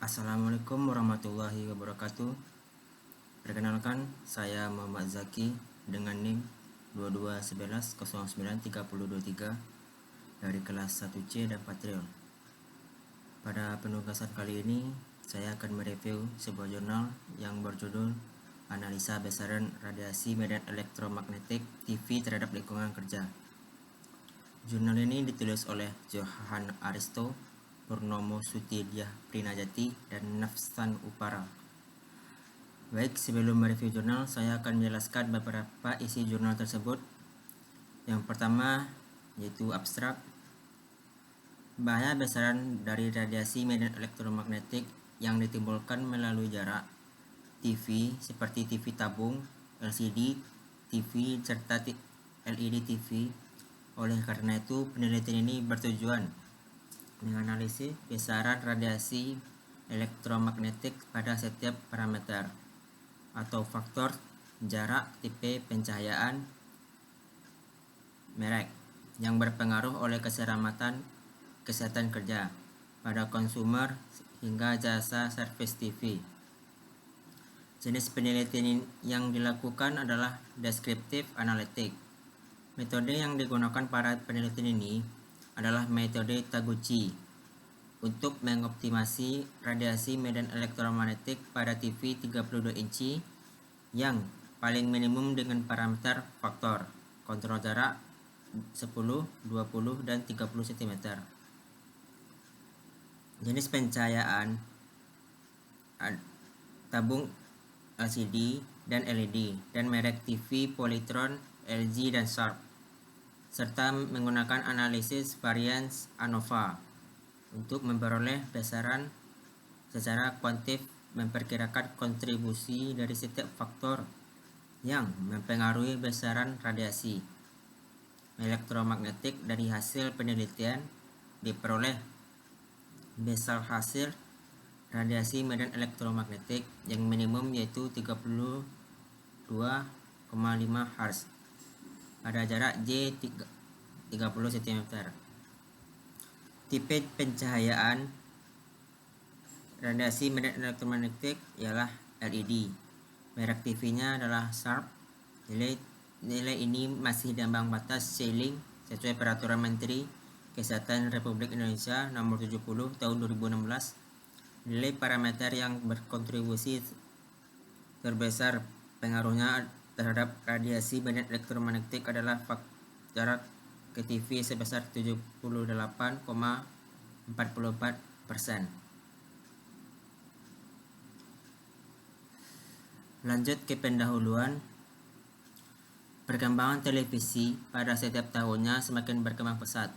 Assalamualaikum warahmatullahi wabarakatuh. Perkenalkan, saya Muhammad Zaki dengan NIM 2211093023 dari kelas 1C dan Patriot. Pada penugasan kali ini, saya akan mereview sebuah jurnal yang berjudul Analisa Besaran Radiasi Medan Elektromagnetik TV terhadap Lingkungan Kerja. Jurnal ini ditulis oleh Johan Aristo, Purnomo Sutidia Prinajati, dan Nafsan Upara. Baik, sebelum mereview jurnal, saya akan menjelaskan beberapa isi jurnal tersebut. Yang pertama yaitu abstrak. Bahaya besaran dari radiasi medan elektromagnetik yang ditimbulkan melalui jarak TV seperti TV tabung, LCD, TV, serta LED TV. Oleh karena itu, penelitian ini bertujuan menganalisis besaran radiasi elektromagnetik pada setiap parameter atau faktor jarak, tipe pencahayaan, merek yang berpengaruh oleh kesehatan kerja pada konsumer hingga jasa servis TV. Jenis penelitian yang dilakukan adalah descriptive analytic. Metode yang digunakan pada penelitian ini adalah metode Taguchi untuk mengoptimasi radiasi medan elektromagnetik pada TV 32 inci yang paling minimum dengan parameter faktor kontrol jarak 10, 20, dan 30 cm. Jenis pencahayaan tabung LCD dan LED, dan merek TV Polytron, LG, dan Sharp, serta menggunakan analisis variance ANOVA untuk memperoleh besaran secara kuantif, memperkirakan kontribusi dari setiap faktor yang mempengaruhi besaran radiasi elektromagnetik. Dari hasil penelitian diperoleh besar hasil radiasi medan elektromagnetik yang minimum yaitu 32,5 Hz pada jarak J 30 cm. Tipe pencahayaan radiasi medan elektromagnetik ialah LED. Merek TV-nya adalah Sharp. Nilai ini masih di ambang batas ceiling sesuai Peraturan Menteri Kesehatan Republik Indonesia Nomor 70 Tahun 2016. Nilai parameter yang berkontribusi terbesar pengaruhnya terhadap radiasi medan elektromagnetik adalah jarak ke TV sebesar 78,44%. Lanjut ke pendahuluan. Perkembangan televisi pada setiap tahunnya semakin berkembang pesat.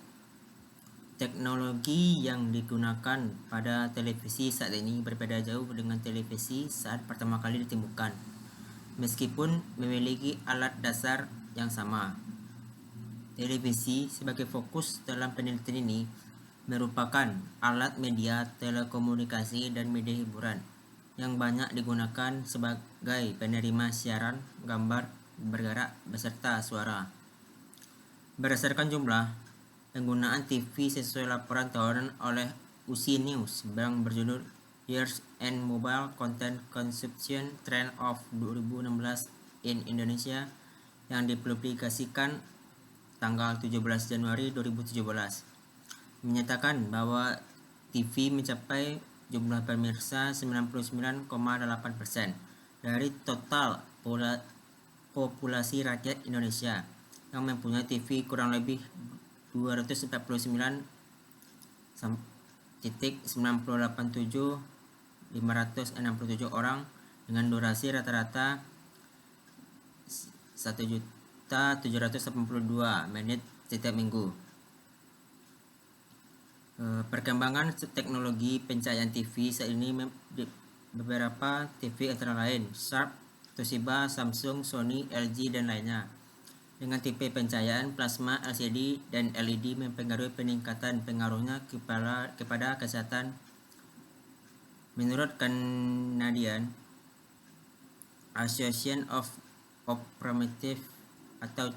Teknologi yang digunakan pada televisi saat ini berbeda jauh dengan televisi saat pertama kali ditemukan, meskipun memiliki alat dasar yang sama. Televisi sebagai fokus dalam penelitian ini merupakan alat media telekomunikasi dan media hiburan yang banyak digunakan sebagai penerima siaran gambar bergerak beserta suara. Berdasarkan jumlah penggunaan TV sesuai laporan tahunan oleh UC News yang berjudul Years and Mobile Content Consumption Trend of 2016 in Indonesia yang dipublikasikan tanggal 17 Januari 2017 menyatakan bahwa TV mencapai jumlah pemirsa 99,8% dari total populasi rakyat Indonesia yang mempunyai TV kurang lebih 249,987,567 orang dengan durasi rata-rata 1.782 menit setiap minggu. Perkembangan teknologi pencahayaan TV saat ini beberapa TV antara lain Sharp, Toshiba, Samsung, Sony, LG, dan lainnya dengan tipe pencahayaan plasma, LCD, dan LED mempengaruhi peningkatan pengaruhnya kepada kesehatan. Menurut Canadian Association of Optometrists atau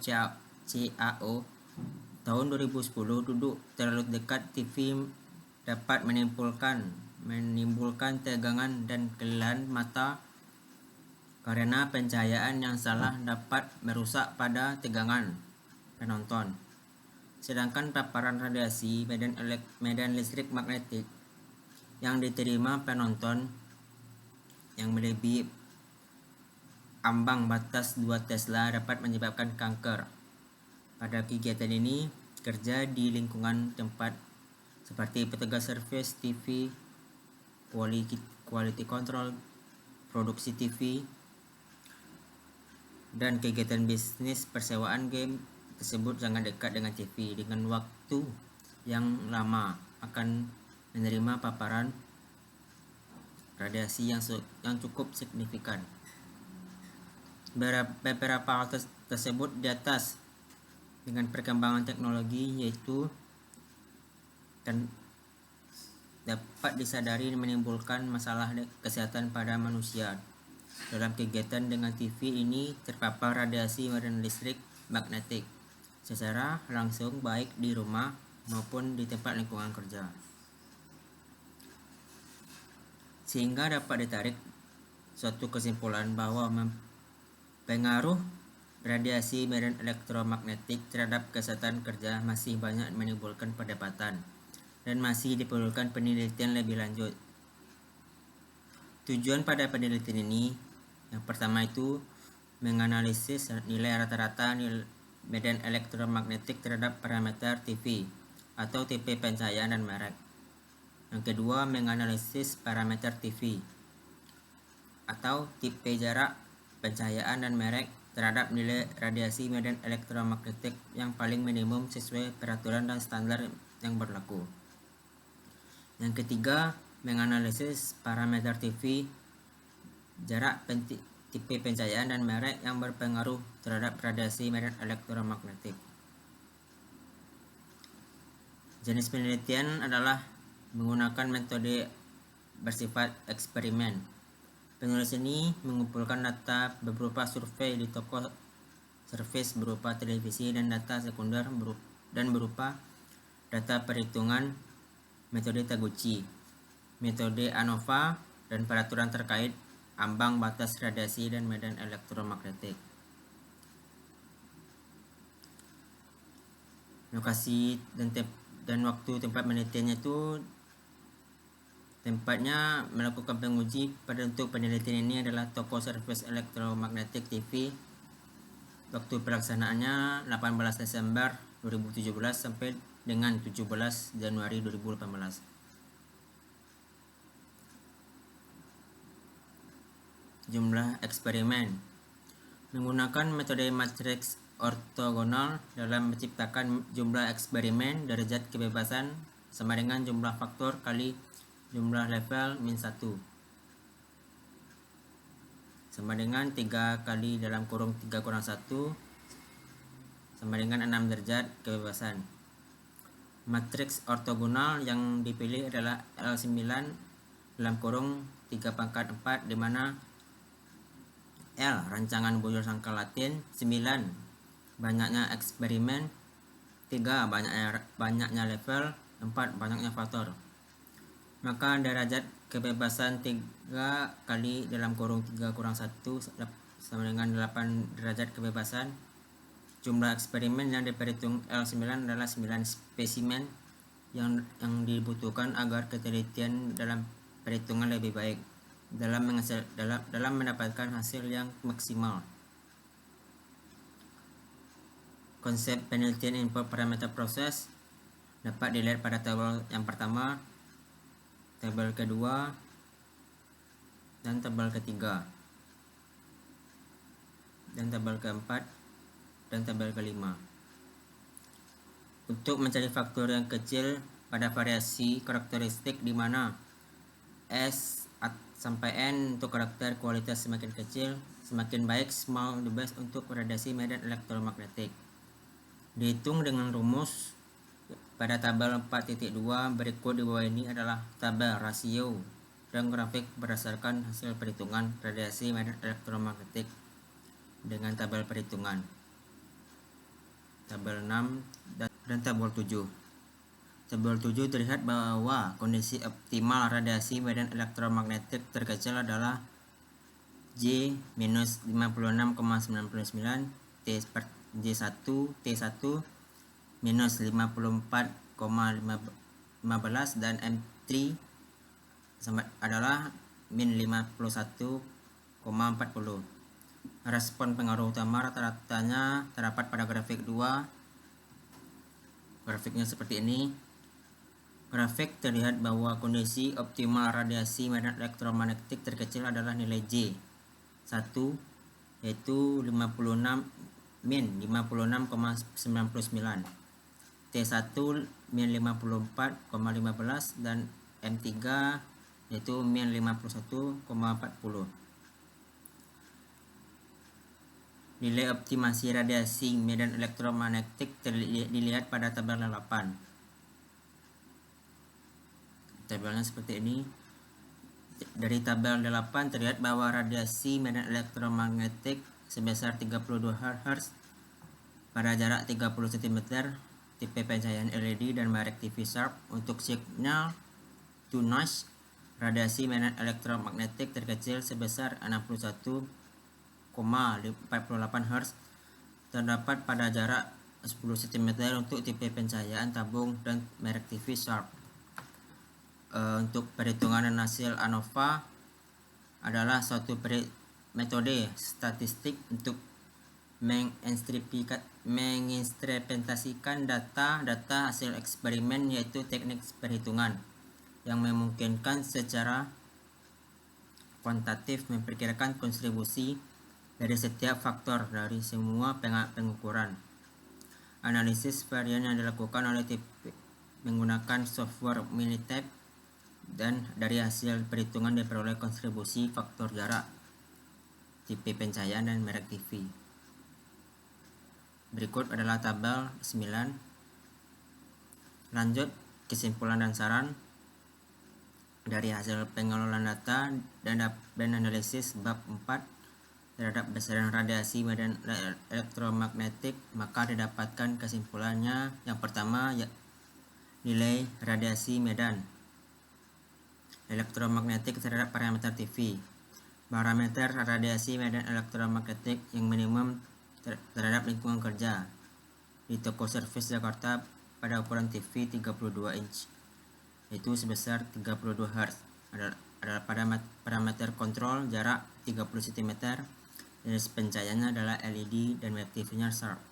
CAO, tahun 2010, duduk terlalu dekat TV dapat menimbulkan menimbulkan tegangan dan kelelahan mata karena pencahayaan yang salah dapat merusak pada tegangan penonton. Sedangkan paparan radiasi medan listrik magnetik yang diterima penonton yang melebihi ambang batas 2 Tesla dapat menyebabkan kanker. Pada kegiatan ini, kerja di lingkungan tempat seperti petugas servis TV, quality control, produksi TV, dan kegiatan bisnis persewaan game tersebut sangat dekat dengan TV. Dengan waktu yang lama akan menerima paparan radiasi yang cukup signifikan. Beberapa hal tersebut di atas dengan perkembangan teknologi yaitu dapat disadari menimbulkan masalah kesehatan pada manusia. Dalam kegiatan dengan TV ini terpapar radiasi medan listrik magnetik secara langsung baik di rumah maupun di tempat lingkungan kerja. Sehingga dapat ditarik suatu kesimpulan bahwa pengaruh radiasi medan elektromagnetik terhadap kesehatan kerja masih banyak menimbulkan perdebatan dan masih diperlukan penelitian lebih lanjut. Tujuan pada penelitian ini yang pertama itu menganalisis nilai rata-rata medan elektromagnetik terhadap parameter TV atau tipe pencahayaan dan merek. Yang kedua, menganalisis parameter TV atau tipe jarak pencahayaan dan merek terhadap nilai radiasi medan elektromagnetik yang paling minimum sesuai peraturan dan standar yang berlaku. Yang ketiga, menganalisis parameter TV, jarak tipe pencahayaan dan merek yang berpengaruh terhadap radiasi medan elektromagnetik. Jenis penelitian adalah menggunakan metode bersifat eksperimen. Penulis ini mengumpulkan data berupa survei di toko servis berupa televisi dan data sekunder dan berupa data perhitungan metode Taguchi, metode ANOVA, dan peraturan terkait ambang batas radiasi dan medan elektromagnetik. Lokasi dan waktu tempat penelitiannya itu tempatnya melakukan penguji pada untuk penelitian ini adalah toko servis elektromagnetik TV. Waktu pelaksanaannya 18 Desember 2017 sampai dengan 17 Januari 2018. Jumlah eksperimen menggunakan metode matriks ortogonal dalam menciptakan jumlah eksperimen derajat kebebasan sama dengan jumlah faktor kali jumlah level min 1 sama dengan 3 kali dalam kurung 3 kurang 1 sama dengan 6 derajat kebebasan. Matriks ortogonal yang dipilih adalah L9 dalam kurung 3 pangkat 4 di mana L rancangan bujur sangkal Latin, 9 banyaknya eksperimen, 3 banyaknya level, 4 banyaknya faktor. Maka derajat kebebasan 3 kali dalam kurung 3 kurang 1 sama dengan 8 derajat kebebasan. Jumlah eksperimen yang diperhitung L9 adalah 9 spesimen yang dibutuhkan agar ketelitian dalam perhitungan lebih baik dalam mendapatkan hasil yang maksimal. Konsep penelitian input parameter proses dapat dilihat pada tabel yang pertama, tabel kedua, dan tabel ketiga, dan tabel keempat, dan tabel kelima. Untuk mencari faktor yang kecil pada variasi karakteristik di mana S sampai N untuk karakter kualitas semakin kecil, semakin baik small the best untuk radiasi medan elektromagnetik. Dihitung dengan rumus pada tabel 4.2 berikut di bawah ini adalah tabel rasio dan grafik berdasarkan hasil perhitungan radiasi medan elektromagnetik dengan tabel perhitungan, tabel 6 dan tabel 7. Tabel 7 terlihat bahwa kondisi optimal radiasi medan elektromagnetik terkecil adalah J minus 56,99 J1 T1 minus 54,15 dan M3 adalah min 51,40. Respon pengaruh utama rata-ratanya terdapat pada grafik 2. Grafiknya seperti ini. Grafik terlihat bahwa kondisi optimal radiasi medan elektromagnetik terkecil adalah nilai J 1 yaitu 56 min 56,99, T1 min 54,15 dan M3 yaitu min 51,40. Nilai optimasi radiasi medan elektromagnetik dilihat pada tabel 8. Tabelnya seperti ini. Dari tabel 8 terlihat bahwa radiasi medan elektromagnetik sebesar 32 Hz pada jarak 30 cm, tipe pencahayaan LED dan merek TV Sharp. Untuk signal to noise, radiasi medan elektromagnetik terkecil sebesar 61,48 Hz terdapat pada jarak 10 cm untuk tipe pencahayaan tabung dan merek TV Sharp. Untuk perhitungan dan hasil ANOVA adalah suatu metode statistik untuk menginstrumentasikan data hasil eksperimen, yaitu teknik perhitungan yang memungkinkan secara kuantitatif memperkirakan kontribusi dari setiap faktor dari semua pengukuran. Analisis varian yang dilakukan oleh TP menggunakan software Minitab, dan dari hasil perhitungan diperoleh kontribusi faktor jarak, tipe pencahayaan dan merek TV. Berikut adalah tabel 9. Lanjut, kesimpulan dan saran. Dari hasil pengelolaan data dan analisis bab 4 terhadap besaran radiasi medan elektromagnetik, maka didapatkan kesimpulannya. Yang pertama, nilai radiasi medan elektromagnetik terhadap parameter TV. Parameter radiasi medan elektromagnetik yang minimum terhadap lingkungan kerja di toko servis Jakarta pada ukuran TV 32 inch yaitu sebesar 32 Hz adalah pada parameter kontrol jarak 30 cm, jenis pencahayaannya adalah LED dan web TV-nya Sharp.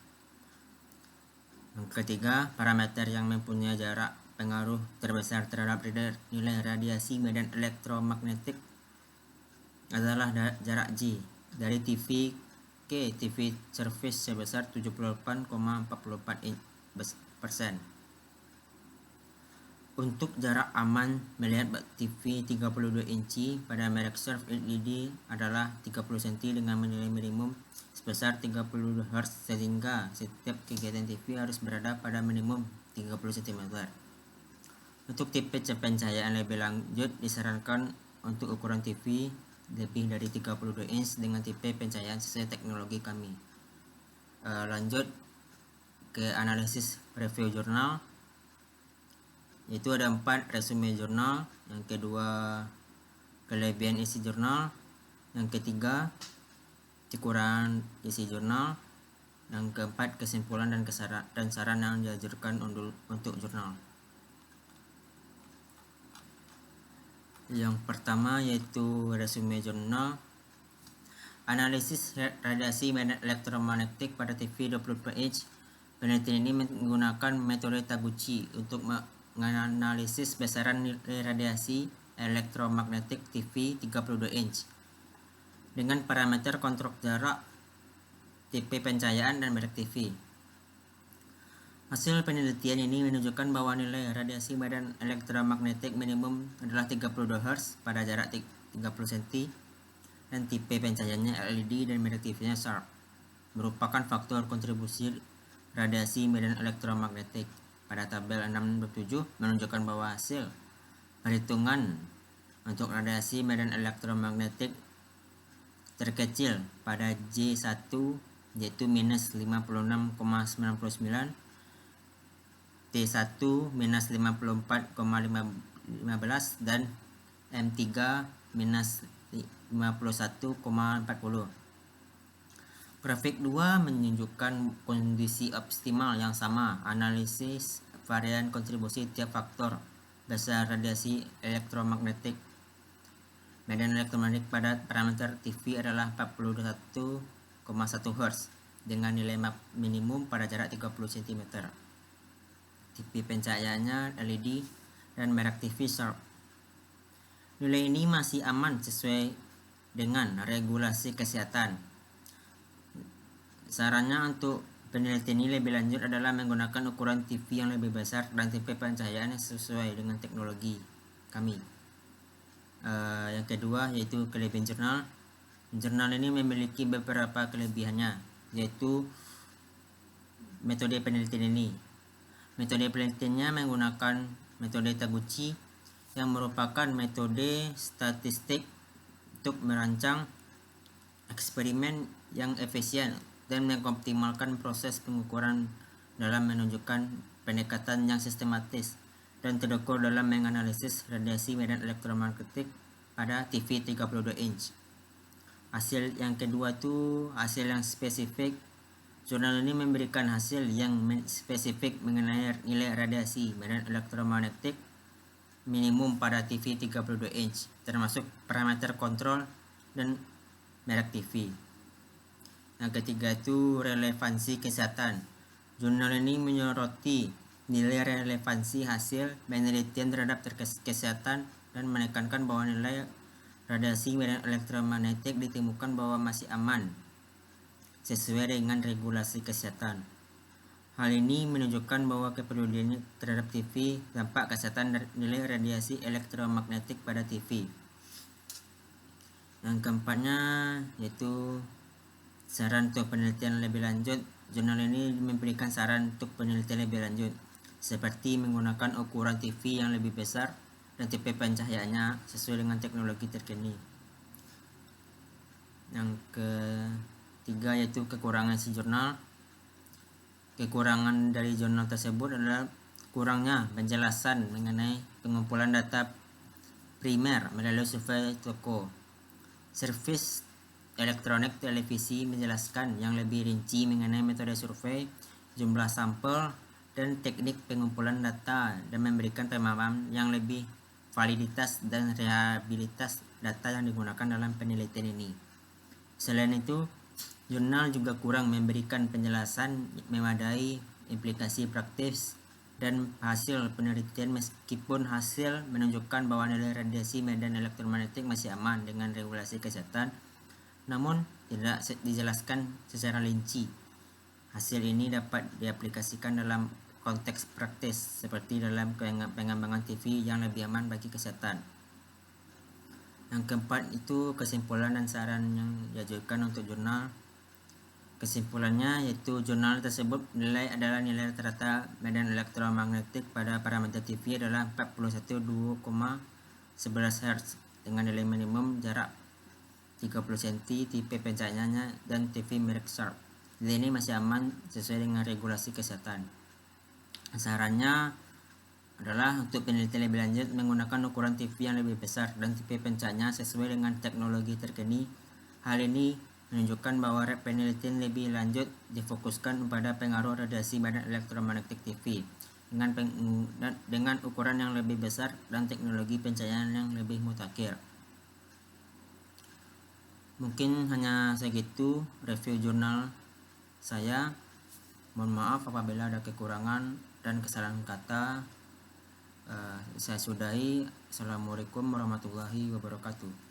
Yang ketiga, parameter yang mempunyai jarak pengaruh terbesar terhadap nilai radiasi medan elektromagnetik adalah jarak J dari TV ke TV service sebesar 78,44%. Untuk jarak aman melihat TV 32 inci pada merek Sharp LED adalah 30 cm dengan nilai minimum sebesar 32 Hz, sehingga setiap kegiatan TV harus berada pada minimum 30 cm. Untuk tipe pencahayaan lebih lanjut, disarankan untuk ukuran TV lebih dari 32 inch dengan tipe pencahayaan sesuai teknologi kami. Lanjut ke analisis review jurnal, yaitu ada 4 resume jurnal. Yang kedua, kelebihan isi jurnal. Yang ketiga, kekurangan isi jurnal. Yang keempat, kesimpulan dan saran yang diajarkan untuk jurnal. Yang pertama yaitu resume jurnal. Analisis radiasi medan elektromagnetik pada TV 24 inch. Penelitian ini menggunakan metode Taguchi untuk menganalisis besaran nilai radiasi elektromagnetik TV 32 inch dengan parameter kontrol jarak, tipe pencahayaan dan merek TV. Hasil penelitian ini menunjukkan bahwa nilai radiasi medan elektromagnetik minimum adalah 32 Hz pada jarak 30 cm dan tipe pencahayaannya LED dan merek TV-nya Sharp merupakan faktor kontribusi radiasi medan elektromagnetik. Pada tabel 6.7 menunjukkan bahwa hasil perhitungan untuk radiasi medan elektromagnetik terkecil pada J1 yaitu minus 56,99, T1 minus 54,15 dan M3 minus 51,40. Grafik 2 menunjukkan kondisi optimal yang sama, analisis varian kontribusi tiap faktor besar radiasi elektromagnetik. Medan elektromagnetik pada parameter TV adalah 41,1 Hz dengan nilai minimum pada jarak 30 cm. Tipe pencahayaannya LED dan merek TV Sharp. Nilai ini masih aman sesuai dengan regulasi kesehatan. Sarannya untuk penelitian ini lebih lanjut adalah menggunakan ukuran TV yang lebih besar dan tipe pencahayaan yang sesuai dengan teknologi kami. Yang kedua yaitu kelebihan jurnal. Jurnal ini memiliki beberapa kelebihannya, yaitu metode penelitian ini. Metode penelitiannya menggunakan metode Taguchi yang merupakan metode statistik untuk merancang eksperimen yang efisien dan mengoptimalkan proses pengukuran dalam menunjukkan pendekatan yang sistematis dan terukur dalam menganalisis radiasi medan elektromagnetik pada TV 32 inch. Hasil yang kedua itu hasil yang spesifik. Jurnal ini memberikan hasil yang spesifik mengenai nilai radiasi medan elektromagnetik minimum pada TV 32 inch, termasuk parameter kontrol dan merek TV. Yang ketiga itu relevansi kesehatan. Jurnal ini menyoroti nilai relevansi hasil penelitian terhadap kesehatan dan menekankan bahwa nilai radiasi medan elektromagnetik ditemukan bahwa masih aman sesuai dengan regulasi kesehatan. Hal ini menunjukkan bahwa kepedulian terhadap TV dampak kesehatan dan nilai radiasi elektromagnetik pada TV. Yang keempatnya yaitu saran untuk penelitian lebih lanjut. Jurnal ini memberikan saran untuk penelitian lebih lanjut, seperti menggunakan ukuran TV yang lebih besar dan tipe pencahayaannya sesuai dengan teknologi terkini. Yang ketiga yaitu kekurangan si jurnal. Kekurangan dari jurnal tersebut adalah kurangnya penjelasan mengenai pengumpulan data primer melalui survei toko. Servis elektronik televisi menjelaskan yang lebih rinci mengenai metode survei, jumlah sampel, dan teknik pengumpulan data dan memberikan pemahaman yang lebih validitas dan reliabilitas data yang digunakan dalam penelitian ini. Selain itu, jurnal juga kurang memberikan penjelasan memadai implikasi praktis dan hasil penelitian meskipun hasil menunjukkan bahwa nilai radiasi medan elektromagnetik masih aman dengan regulasi kesehatan, namun tidak dijelaskan secara rinci. Hasil ini dapat diaplikasikan dalam konteks praktis seperti dalam pengembangan TV yang lebih aman bagi kesehatan. Yang keempat itu kesimpulan dan saran yang diajukan untuk jurnal. Kesimpulannya yaitu jurnal tersebut adalah nilai rata-rata medan elektromagnetik pada parameter TV adalah 41,2,11 Hz dengan nilai minimum jarak 30 cm, tipe pencahayaannya dan TV merek Sharp. Nilai ini masih aman sesuai dengan regulasi kesehatan. Sarannya adalah untuk penelitian lebih lanjut menggunakan ukuran TV yang lebih besar dan tipe pencahayaannya sesuai dengan teknologi terkini. Hal ini menunjukkan bahwa penelitian lebih lanjut difokuskan pada pengaruh radiasi medan elektromagnetik TV dengan ukuran yang lebih besar dan teknologi pencahayaan yang lebih mutakhir. Mungkin hanya segitu review jurnal saya. Mohon maaf apabila ada kekurangan dan kesalahan kata. Saya sudahi. Assalamualaikum warahmatullahi wabarakatuh.